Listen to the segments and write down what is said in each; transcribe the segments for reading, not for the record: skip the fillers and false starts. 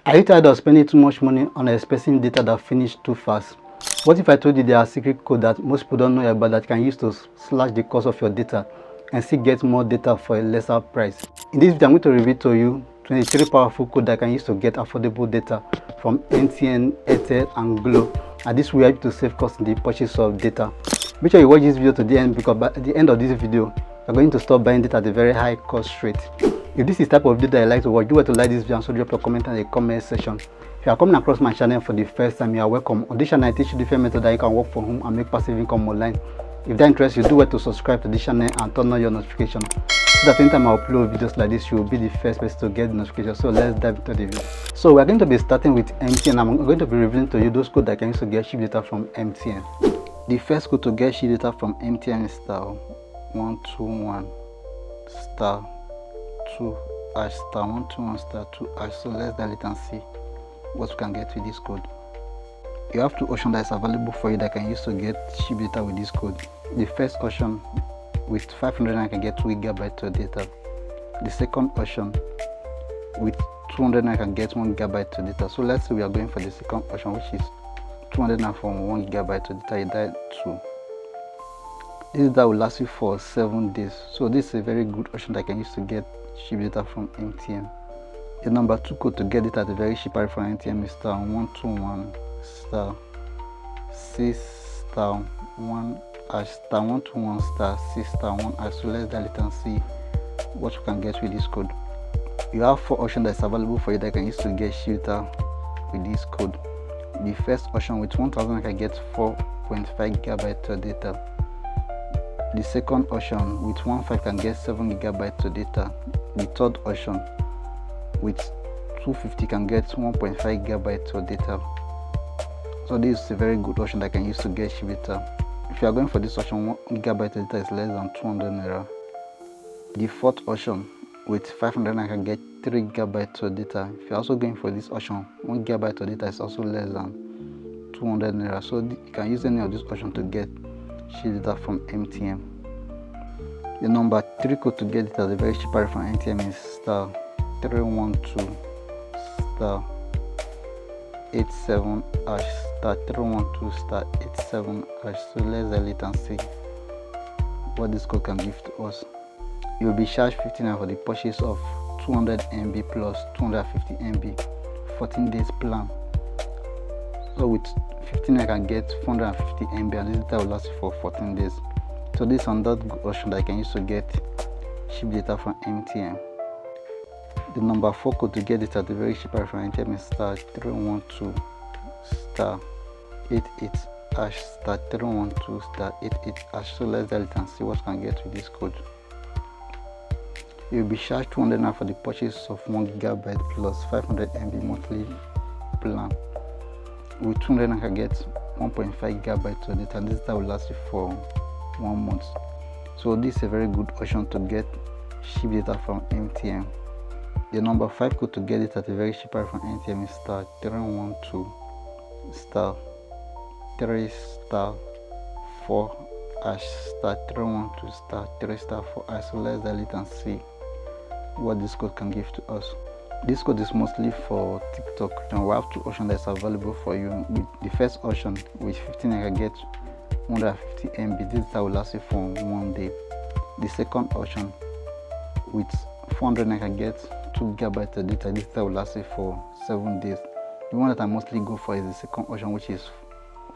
Are you tired of spending too much money on expensive data that finishes too fast? What if I told you there are secret code that most people don't know about that you can use to slash the cost of your data and still get more data for a lesser price? In this video, I'm going to reveal to you 23 powerful code that I can use to get affordable data from MTN, AIRTEL and GLO, and this will help you to save costs in the purchase of data. Make sure you watch this video to the end, because at the end of this video, you're going to stop buying data at a very high cost rate. If this is the type of video that you like to watch, do well to like this video and so drop your comment in the comment section. If you are coming across my channel for the first time, you are welcome. On this channel, I teach you different methods that you can work from home and make passive income online. If that interests you, do well to subscribe to this channel and turn on your notification, so that anytime I upload videos like this, you will be the first person to get the notification. So let's dive into the video. So we're going to be starting with MTN. I'm going to be revealing to you those codes that I can use to get cheap data from MTN. The first code to get cheap data from MTN is *121*2# *121*2#. So let's dial it and see what we can get with this code. You have two options that is available for you that can use to get cheap data with this code. The first option, with 500 I can get 2 GB of data. The second option, with 200 I can get 1 GB of data. So let's say we are going for the second option, which is 200 from 1 GB of data. You dial 2. This data will last you for 7 days. So this is a very good option that I can use to get cheap data from MTN. The number 2 code to get it at a very cheap price from MTN is *121*6*1#, *121*6*1#. So let's dial it and see what you can get with this code. You have 4 options that's available for you that you can use to get cheap data with this code. The first option, with 1000 I can get 4.5 GB of data. The second option, with 1500 can get 7 GB of data. The third option, with 250 can get 1.5 GB of data. So this is a very good option that I can use to get cheap data. If you are going for this option, 1 GB of data is less than 200 naira. The fourth option, with 500 I can get 3 GB of data. If you are also going for this option, 1 GB of data is also less than 200 naira. So you can use any of this option to get cheap data from MTN. The number 3 code to get it at a very cheap price from MTN is *312*87#, *312*87#. So let's dial it and see what this code can give to us. You will be charged 15 for the purchase of 200 MB plus 250 MB 14 days plan. So with 15 I can get 450 MB and this data will last for 14 days. So this is another good option that I can use to get cheap data from MTN. The number 4 code to get it at the very cheap price from MTN is *312*88#, *312*88#. So let's dial it and see what we can get with this code. You will be charged 200 for the purchase of 1 GB plus 500 MB monthly plan. With 200 I can get 1.5 GB of data. This data will last you for 1 month. So this is a very good option to get cheap data from MTN. The number 5 code to get it at a very cheap price from MTN is *312*3*4#, *312*3*4#. So let's dial it and see what this code can give to us. This code is mostly for TikTok, and we have 2 options that's available for you. With the first option, with 15 I can get 150 MB. This data will last you for 1 day. The second option, with 400 I can get 2 GB of data. This data will last you for 7 days. The one that I mostly go for is the second option, which is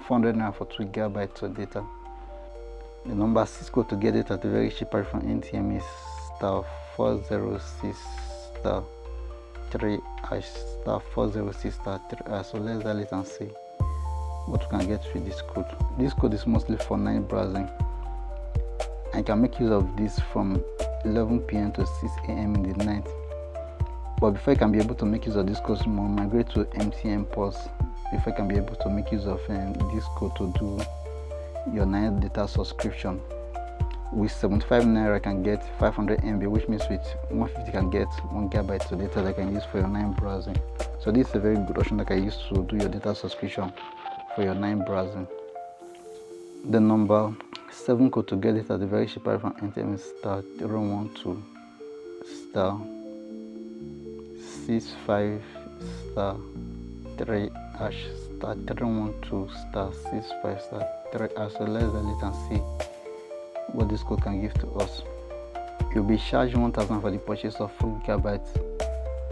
400 for 2 GB of data. The number 6 code to get it at a very cheap price from MTN is *406*3#, *406*3#. So let's dial it and see what we can get with this code. This code is mostly for night browsing. I can make use of this from 11 PM to 6 AM in the night. But before I can be able to make use of this code, I migrate to MTN Pulse before I can be able to make use of this code to do your night data subscription. With 75 naira I can get 500 MB, which means with 150 can get 1 GB of data that I can use for your night browsing. So this is a very good option that I use to do your data subscription for your night browsing. The number 7 code to get it at the very cheap price from MTN is *312*65 star 3 hash star 312 star 65 star 3 hash. So let's delete and see what this code can give to us. You'll be charged 1,000 for the purchase of 4 GB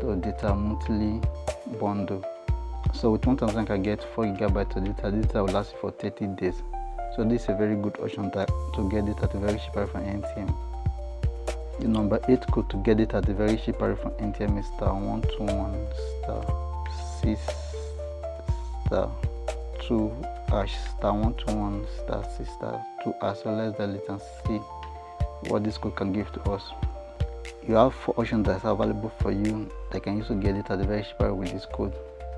of data monthly bundle. So with 1,000 you can get 4 GB of data. This data will last you for 30 days. So this is a very good option to get it at a very cheap price from MTN. The number 8 code to get it at a very cheap price from MTN is star 121 star 6 star 2 hash star 121 star 6 star 2 hash. So let's delete and see what this code can give to us. You have 4 options that are available for you that can use to get it at a very cheap price with this code.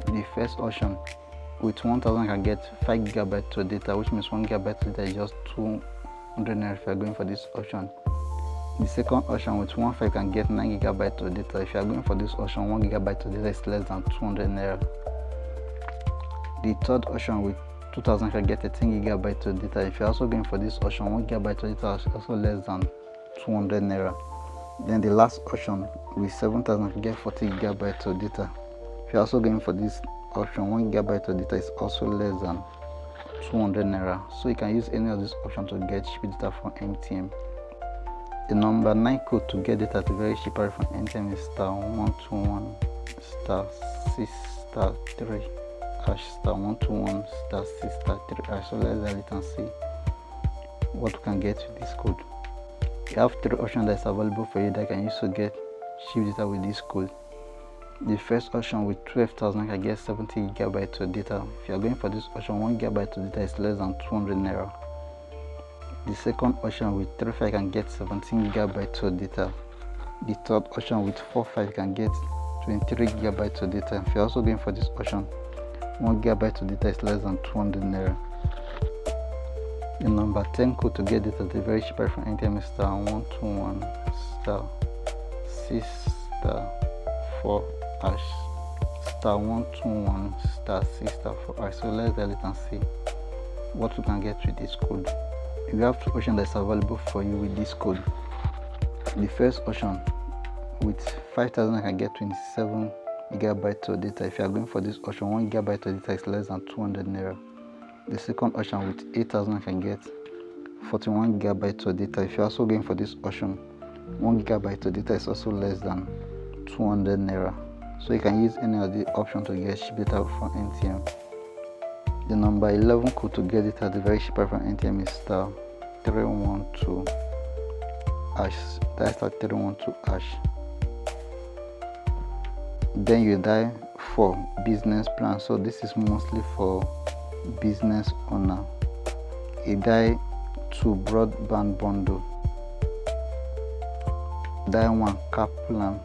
The first option, with 1,000 can get 5 GB of data, which means 1 GB of data is just 200 naira if you are going for this option. The second option, with 1,500 can get 9 GB of data. If you are going for this option, 1 GB of data is less than 200 naira. The third option, with 2,000 can get 13 GB of data. If you are also going for this option, 1 GB of data is also less than 200 naira. Then the last option, with 7,000 can get 40 GB of data. If you are also going for this option, 1 GB of data is also less than 200 naira. So you can use any of these options to get cheap data from MTN. The number 9 code to get data at a very cheap price from MTN is star 121 star 6 star 3 hash star 121 star 6 star 3 hash. So let's delete and see what we can get with this code. You have 3 options that's available for you that can use to get cheap data with this code. The first option, with 12,000 can get 70 GB of data. If you are going for this option, 1 GB of data is less than 200 naira. The second option, with 35 can get 17 GB of data. The third option, with 45 can get 23 GB of data. If you are also going for this option, 1 GB of data is less than 200 naira. The number 10 code to get data at a very cheap price from MTN is star 121 star 6 star 4 hash star 121 star 6 star 4 hash. So let's delete and see what we can get with this code. You have 2 options that's available for you with this code. The first option, with 5,000 can get 27 GB of data. If you are going for this option, 1 GB of data is less than 200 naira. The second option, with 8,000 can get 41 GB of data. If you are also going for this option, 1 GB of data is also less than 200 naira. So you can use any of the options to get cheap data from MTN. The number 11 code to get it at the very cheap price from MTN is star 312 hash. That's star 312 hash. Then you dial for business plan. So this is mostly for business owner. You dial 2 broadband bundle. Dial 1 cap plan.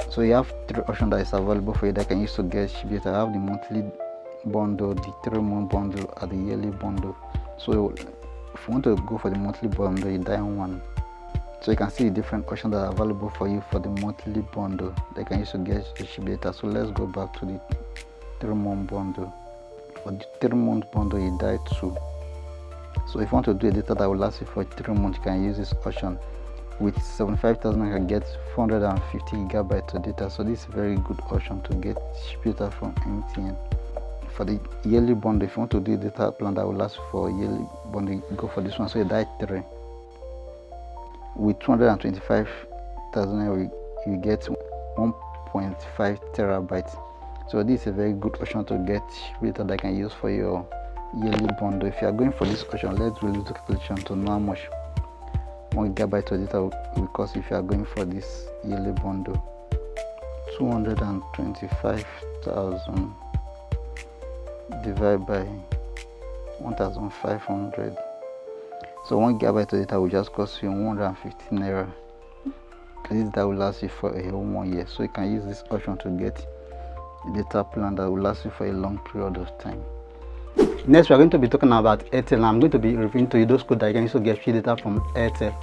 So you have 3 options that is available for you that can use to get cheap data. I have the monthly bundle, the 3-month bundle, and the yearly bundle. So if you want to go for the monthly bundle, you dial 1. So you can see the different options that are available for you for the monthly bundle that can use to get cheap data. So let's go back to the 3-month bundle. For the 3-month bundle, you dial 2. So if you want to do a data that will last you for 3 months, you can use this option. With 75,000 I can get 450 GB of data. So this is a very good option to get cheap data from MTN. For the yearly bundle, if you want to do a data plan that will last for a yearly bundle, go for this one. So you dial 3. With 225,000 you get 1.5 terabytes. So this is a very good option to get data that I can use for your yearly bundle. If you are going for this option, let's do a little calculation to know how much 1 GB of data will cost if you are going for this yearly bundle. 225,000 divided by 1,500. So 1 GB of data will just cost you 150 naira. This data will last you for a whole 1 year. So you can use this option to get a data plan that will last you for a long period of time. Next, we are going to be talking about AIRTEL, and I'm going to be referring to you those codes that you can use to get free data from AIRTEL.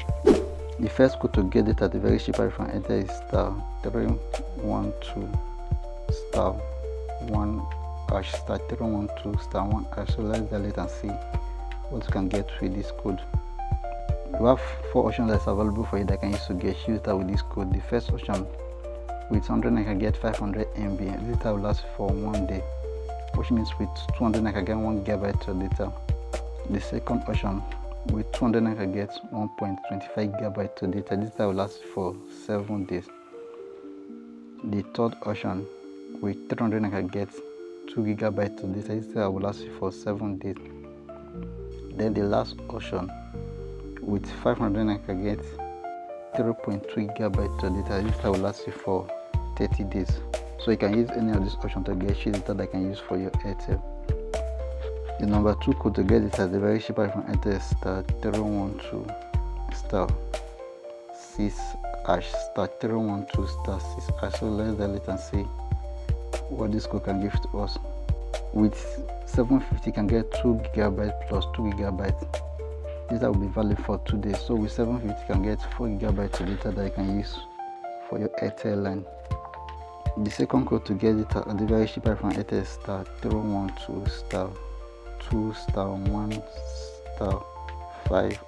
The first code to get data at the very cheap price from AIRTEL is star 312 star 1 hash star 312 star 1 hash. So let's delete and see what you can get with this code. You have 4 options that's available for you that can use to get cheap data with this code. The first option, with 100 I can get 500 MB. Data will last for 1 day, which means with 200 I can get 1 GB of data. The second option, with 200 I can get 1.25 GB of data. Data will last for 7 days. The third option, with 300 I can get 2 GB of data. Data will last for 7 days. Then the last option, with 500 I can get 0.3 GB of data. Data will last you for 30 days. So you can use any of these options to get cheap data that you can use for your AIRTEL. The number 2 code to get data is the very cheap from AIRTEL is *312 *6# *312 *6#. So let's dial it and see what this code can give to us. With 750 you can get 2 GB plus 2 GB. Data will be valid for 2 days. So with 750 you can get 4 GB of data that you can use for your AIRTEL line. The second code to get data at the very cheap from AIRTEL is *312 *2 *1 *5#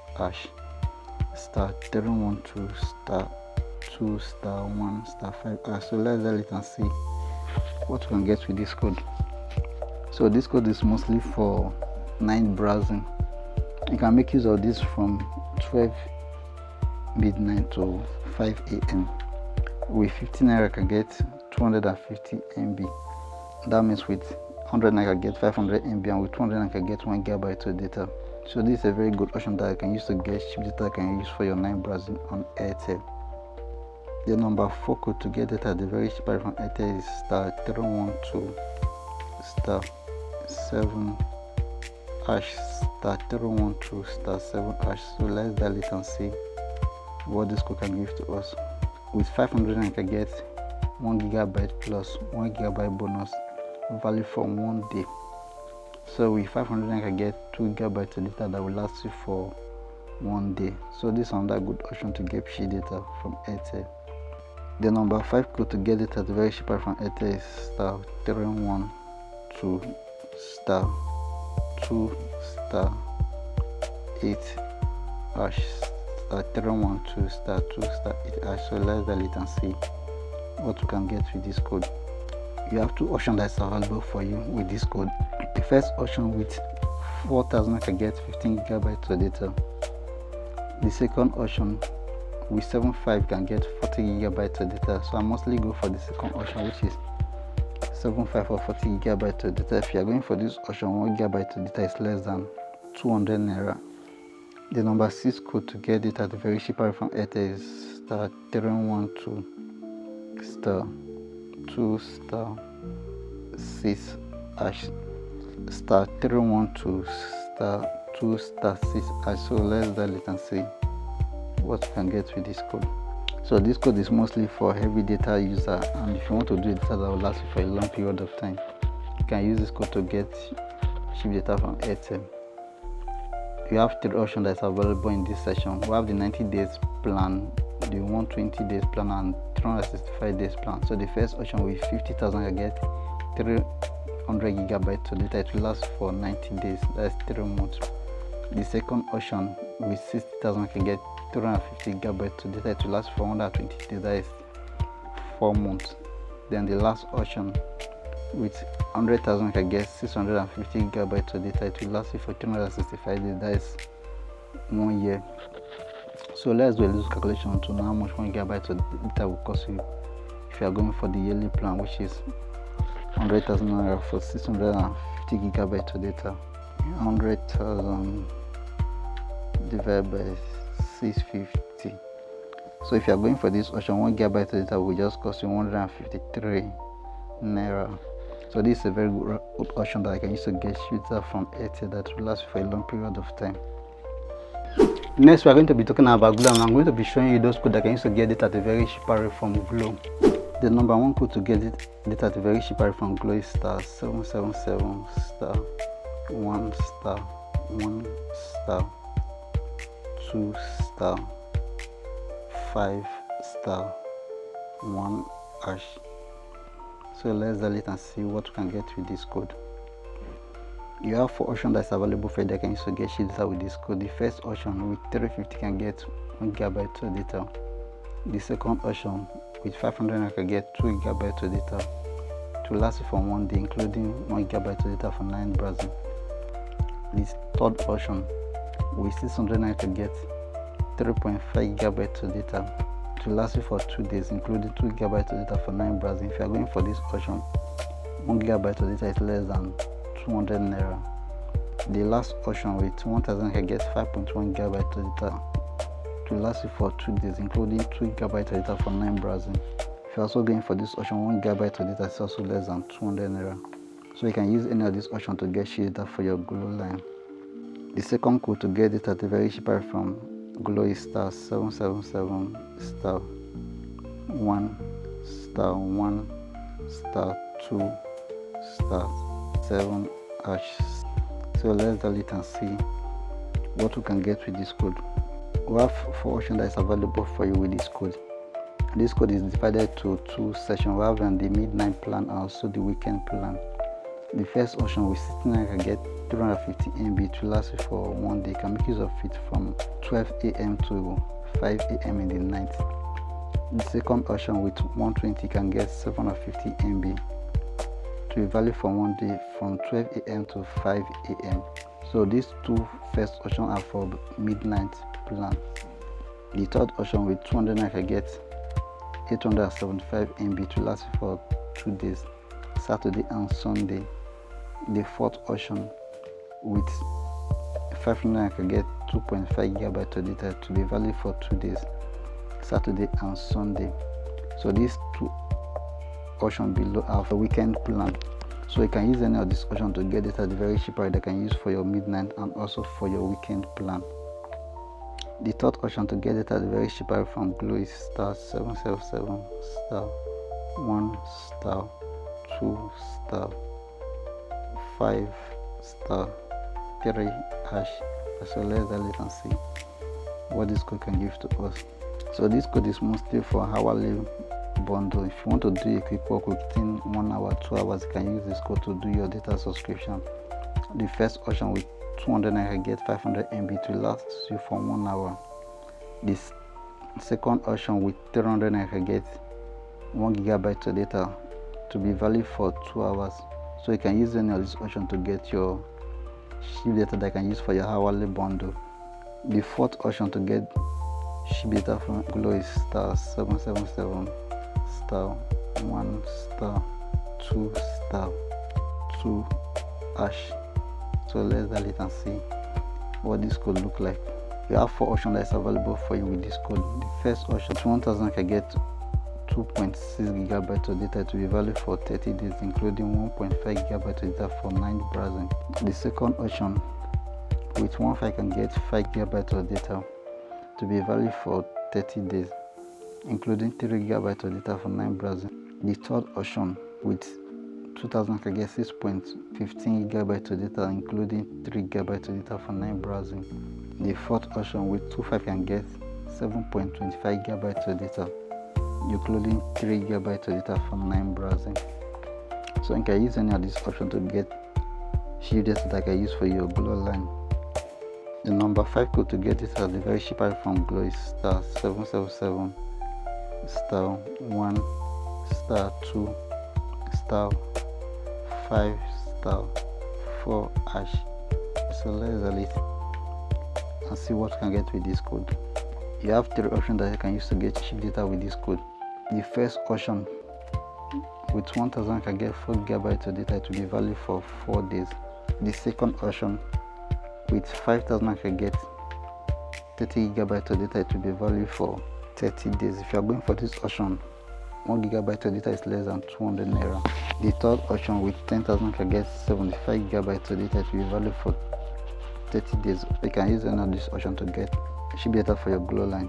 *312 *2 *1 *5#. So let's dial it and see what we can get with this code. So this code is mostly for night browsing. You can make use of this from 12 midnight to 5 a.m. With 15 naira I can get 250 MB. That means with 100 naira I can get 500 MB, and with 200 naira I can get 1 GB of data. So this is a very good option that I can use to get cheap data I can use for your night browsing on AIRTEL. The number 4 code to get data, the very cheap from AIRTEL is *312 *7# *312 *7#. So let's dial it and see what this code can give to us. With 500 I can get 1 GB plus 1 GB bonus, valid for 1 day. So with 500 I can get 2 GB of data that will last you for 1 day. So this is another good option to get cheap data from AIRTEL. The number 5 code to get data, the very cheap from AIRTEL is *312 *2 *8# *312 *2 *8#. So let's dial it and see what you can get with this code. You have 2 options that's available for you with this code. The first option, with 4,000 I can get 15 GB of data. The second option, with 75 can get 40 GB of data. So I mostly go for the second option, which is 75 or 40 GB of data. If you are going for this option, 1 GB of data is less than 200 naira. The number 6 code to get data, the very cheap from AIRTEL is *312 *2 *6# *312 *2 *6#. So let's dial it and see what you can get with this code. So this code is mostly for heavy data user, and if you want to do data that will last you for a long period of time, you can use this code to get cheap data from AIRTEL. We have 3 options that's available in this session. We have the 90 days plan, the 120 days plan, and 365 days plan. So the first option, with 50,000 I get 300 GB of data. It will last for 90 days, that's 3 months. The second option, with 60,000 I can get 350 GB of data. It will last for 120 days, that is 4 months. Then the last option, with 100,000 I can get 650 GB of data. It will last you for 365 days, that is 1 year. So let's do a little calculation to know how much 1 GB of data will cost you if you are going for the yearly plan, which is 100,000 naira for 650 GB of data. 100,000 divided by 650. So if you are going for this option, 1 GB of data will just cost you 153 naira. So this is a very good option that I can use to get data from AIRTEL that will last for a long period of time. Next, we are going to be talking about Glo, and I'm going to be showing you those codes that can use to get data at a very cheap rate from Glo. The number 1 code to get data at a very cheap rate from Glo is *777 *1 *1 *2 *5 *1#. So let's dial it and see what we can get with this code. You have 4 options that's available for you that can use to get data with this code. The first option, with 350 can get 1 GB of data. The second option with 500 I can get 2 GB of data to last you for 1 day, including 1 GB of data for 9 browsing. This third option with 600 I can get 3.5 GB of data to last you for 2 days, including 2 GB of data for 9 browsing. If you are going for this option, 1 GB of data is less than 200 naira. The last option with 1000 can get 5.1 GB of data to last you for 2 days, including 2 GB of data for 9 browsing. If you're also going for this option, 1 GB of data is also less than 200 naira. So you can use any of this option to get cheap data for your Glo line. The second code to get data the very cheaper from Glo is star 777 star 1 star 1 star 2 star 7 hash. So let's delete and see what we can get with this code. We have 4 options that is available for you with this code. This code is divided to 2 sections. We have the midnight plan and also the weekend plan. The first option with 69 can get 350 MB to last you for 1 day. You can make use of it from 12 AM to 5 AM in the night. The second option with 120 can get 750 MB to be valid for 1 day from 12 AM to 5 AM. So these 2 first options are for midnight plan. The third option with 200 can get 875 MB to last you for 2 days, Saturday and Sunday. The fourth option with 500 can get 2.5 GB of data to be valid for 2 days, Saturday and Sunday. So these 2 options below are for weekend plan. So you can use any of these options to get data the very cheap price that can use for your midnight and also for your weekend plan. The third option to get data the very cheap price from Glo is star 777 star 1 star 2 star 5 star 3 hash. So let's delete and see what this code can give to us. So this code is mostly for hourly bundle. If you want to do a quick work within 1 hour, 2 hours, you can use this code to do your data subscription. The first option with 200 can get 500 MB to last you for 1 hour. This second option with 300 can get 1 GB of data to be valid for 2 hours. So you can use any of this option to get your cheap data that you can use for your hourly bundle. The fourth option to get cheap data from Glo is star 777 star 1 star 2 star 2 hash. So let's delete and see what this code look like. You have 4 options that is available for you with this code. The first option, 1000 can get 2.6 GB of data to be valid for 30 days, including 1.5 GB of data for 9 browsing. The second option with 15 can get 5 GB of data to be valid for 30 days, including 3 GB of data for 9 browsing. The third option with 2000 can get 6.15 GB of data, including 3 GB of data for 9 browsing. The fourth option with 25 can get 7.25 GB of data, including 3 GB of data for 9 browsing. So you can use any of this option to get cheap data that you can use for your Glo line. The number 5 code to get data the very cheap from Glo is star 777 star 1 star 2 star 5 star 4 hash. So let's delete and see what you can get with this code. You have 3 options that you can use to get cheap data with this code. The first option with 1000 can get 4 GB of data to be valid for 4 days. The second option with 5000 can get 30 GB of data to be valid for 30 days. If you are going for this option, 1 GB of data is less than 200 naira. The third option with 10,000 can get 75 GB of data to be valid for 30 days. You can use any of this option to get cheap data for your Glo line.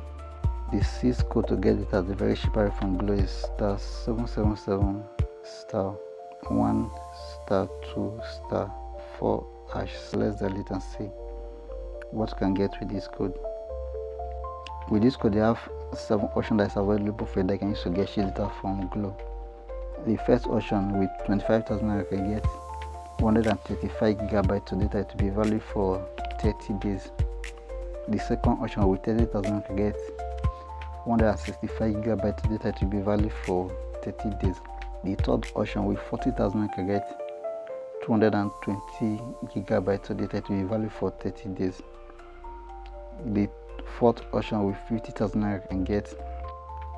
The 6th code to get data the very cheap from Glo is star 777 star 1 star 2 star 4 hash. So let's delete and see what you can get with this code. With this code, you have 7 options that is available for you that you can use to get cheap data from Glo. The first option with 25,000 you can get 135 GB of data to be valid for 30 days. The second option with 30,000 you can get 165 gigabyte data to be valid for 30 days. The third option with 40,000 can get 220 gigabytes of data to be valid for 30 days. The fourth option with 50,000 naira can get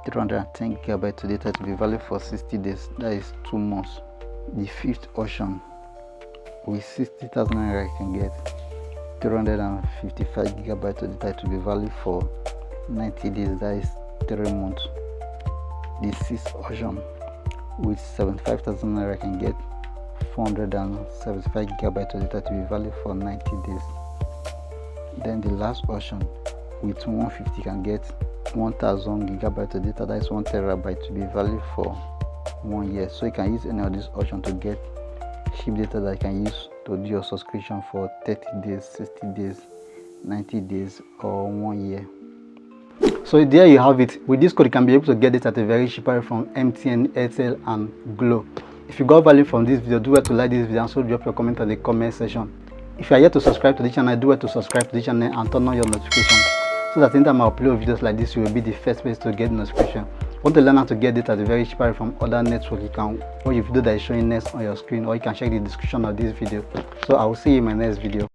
310 gigabytes of data to be valid for 60 days, that is 2 months. The fifth option with 60,000 naira can get 355 gigabytes of data to be valid for 90 days, that is 3 months. The sixth option with 75,000 naira can get 475 gigabytes of data to be valid for 90 days. Then the last option with 150 can get 1000 gigabytes of data, that is 1 terabyte to be valid for 1 year. So you can use any of these options to get cheap data that you can use to do your subscription for 30 days, 60 days, 90 days or 1 year. So there you have it. With this code you can be able to get it at a very cheap price from MTN, AIRTEL and GLO. If you got value from this video, do well to like this video and so drop your comment in the comment section. If you are yet to subscribe to the channel, do well to subscribe to the channel and turn on your notifications so that anytime I upload videos like this, you will be the first place to get the notification. Want to learn how to get it at a very cheap price from other networks, you can watch the video that is showing next on your screen, or you can check the description of this video. So I will see you in my next video.